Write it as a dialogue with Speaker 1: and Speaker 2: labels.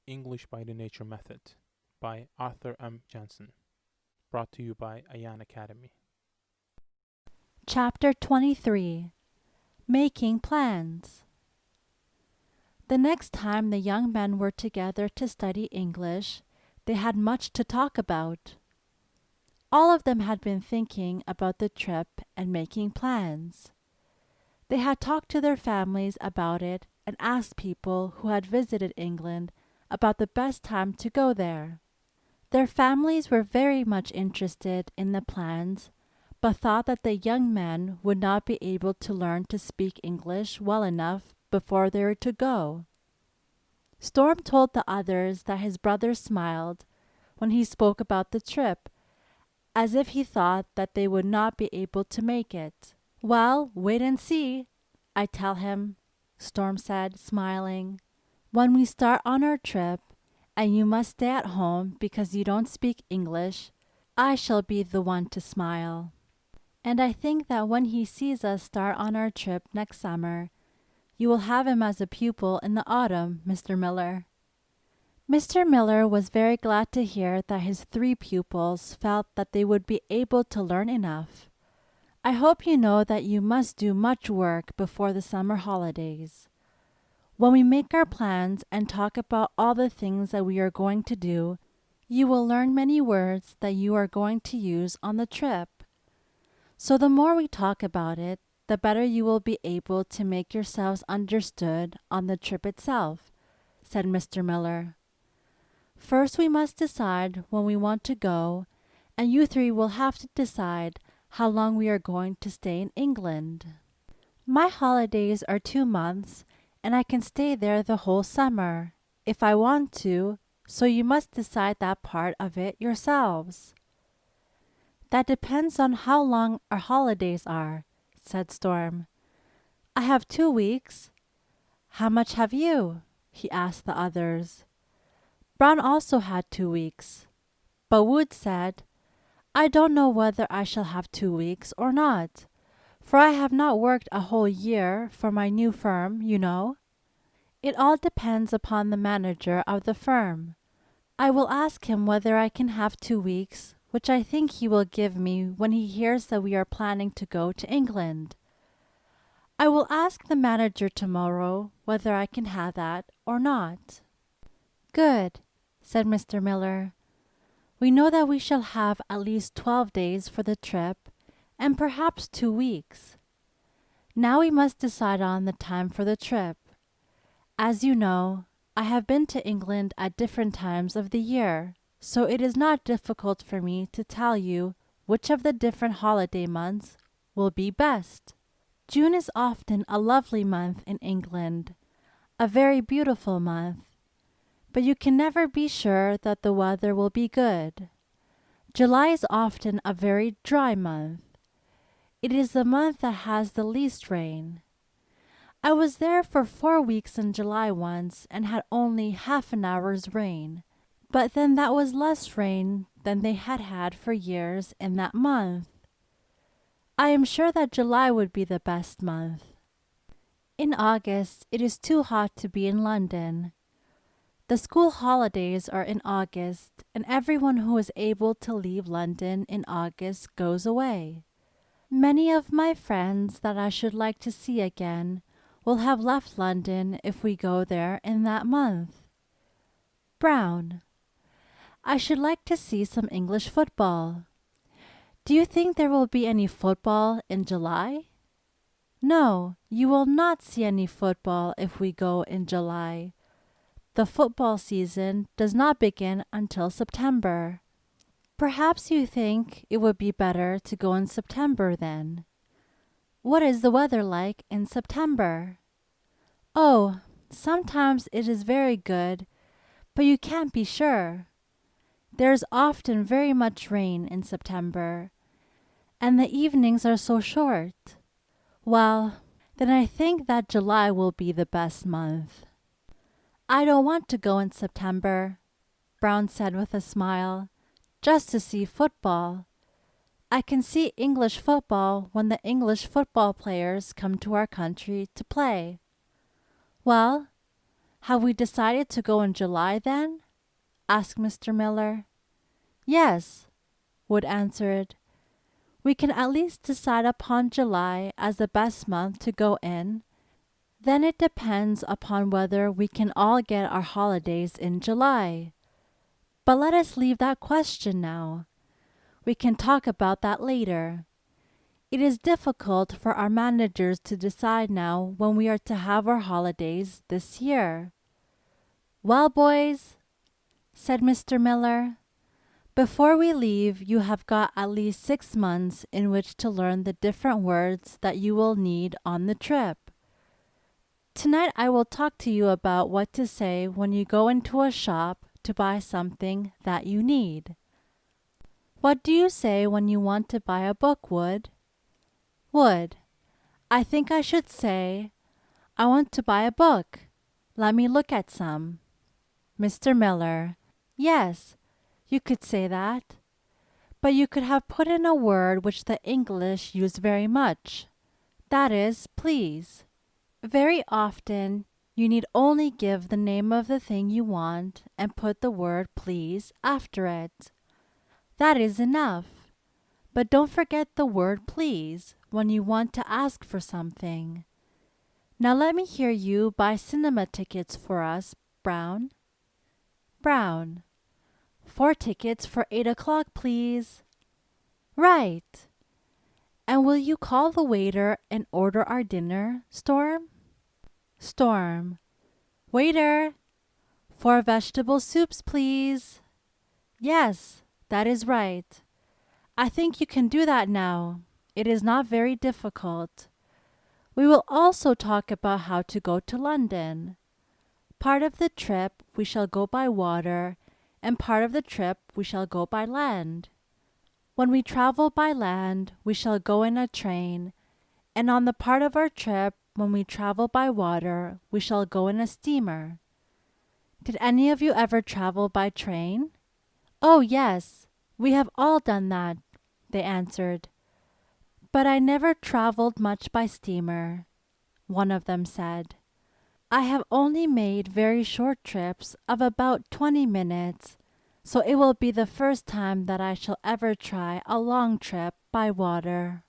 Speaker 1: English by the Nature Method by Arthur M. Jensen. Brought to you by Ayan Academy.
Speaker 2: Chapter 23. Making Plans. The next time the young men were together to study English, they had much to talk about. All of them had been thinking about the trip and making plans. They had talked to their families about it and asked people who had visited England about the best time to go there. Their families were very much interested in the plans, but thought that the young men would not be able to learn to speak English well enough before they were to go. Storm told the others that his brother smiled when he spoke about the trip, as if he thought that they would not be able to make it. "Well, wait and see, I tell him," Storm said, smiling. "When we start on our trip, and you must stay at home because you don't speak English, I shall be the one to smile. And I think that when he sees us start on our trip next summer, you will have him as a pupil in the autumn, Mr. Miller." Mr. Miller was very glad to hear that his 3 pupils felt that they would be able to learn enough. "I hope you know that you must do much work before the summer holidays. When we make our plans and talk about all the things that we are going to do, you will learn many words that you are going to use on the trip. So the more we talk about it, the better you will be able to make yourselves understood on the trip itself," said Mr. Miller. "First we must decide when we want to go, and you 3 will have to decide how long we are going to stay in England. My holidays are 2 months, and I can stay there the whole summer, if I want to, so you must decide that part of it yourselves." "That depends on how long our holidays are," said Storm. "I have 2 weeks. How much have you?" he asked the others. Brown also had 2 weeks, but Wood said, "I don't know whether I shall have 2 weeks or not, for I have not worked a whole year for my new firm, you know. It all depends upon the manager of the firm. I will ask him whether I can have 2 weeks, which I think he will give me when he hears that we are planning to go to England. I will ask the manager tomorrow whether I can have that or not." "Good," said Mr. Miller. "We know that we shall have at least 12 days for the trip, and perhaps 2 weeks. Now we must decide on the time for the trip. As you know, I have been to England at different times of the year, so it is not difficult for me to tell you which of the different holiday months will be best. June is often a lovely month in England, a very beautiful month, but you can never be sure that the weather will be good. July is often a very dry month. It is the month that has the least rain. I was there for 4 weeks in July once and had only half an hour's rain, but then that was less rain than they had had for years in that month. I am sure that July would be the best month. In August, it is too hot to be in London. The school holidays are in August, and everyone who is able to leave London in August goes away. Many of my friends that I should like to see again will have left London if we go there in that month. Brown: "I should like to see some English football. Do you think there will be any football in July?" "No, you will not see any football if we go in July. The football season does not begin until September. Perhaps you think it would be better to go in September then. What is the weather like in September?" "Oh, sometimes it is very good, but you can't be sure. There is often very much rain in September, and the evenings are so short. Well, then I think that July will be the best month." "I don't want to go in September," Brown said with a smile, "just to see football. I can see English football when the English football players come to our country to play." "Well, Have we decided to go in July then? Asked Mr. Miller. Yes, Wood answered. We can at least decide upon July as the best month to go in. Then it depends upon whether we can all get our holidays in July. But let us leave that question now. We can talk about that later. It is difficult for our managers to decide now when we are to have our holidays this year. Well, boys, said Mr. Miller, before we leave, you have got at least 6 months in which to learn the different words that you will need on the trip. Tonight I will talk to you about what to say when you go into a shop to buy something that you need. What do you say when you want to buy a book, Wood? Wood, I think I should say, I want to buy a book. Let me look at some. Mr. Miller, yes, you could say that. But you could have put in a word which the English use very much. That is, please. Very often, you need only give the name of the thing you want and put the word please after it. That is enough. But don't forget the word please when you want to ask for something. Now let me hear you buy cinema tickets for us, Brown. Brown. 4 tickets for 8 o'clock, please. Right. And will you call the waiter and order our dinner, Storm? Storm. Waiter, 4 vegetable soups, please. Yes, that is right. I think you can do that now. It is not very difficult. We will also talk about how to go to London. Part of the trip we shall go by water, and part of the trip we shall go by land. When we travel by land, we shall go in a train, and on the part of our trip when we travel by water, we shall go in a steamer. Did any of you ever travel by train? Oh, yes, we have all done that, they answered. But I never traveled much by steamer, one of them said. I have only made very short trips of about 20 minutes, so it will be the first time that I shall ever try a long trip by water.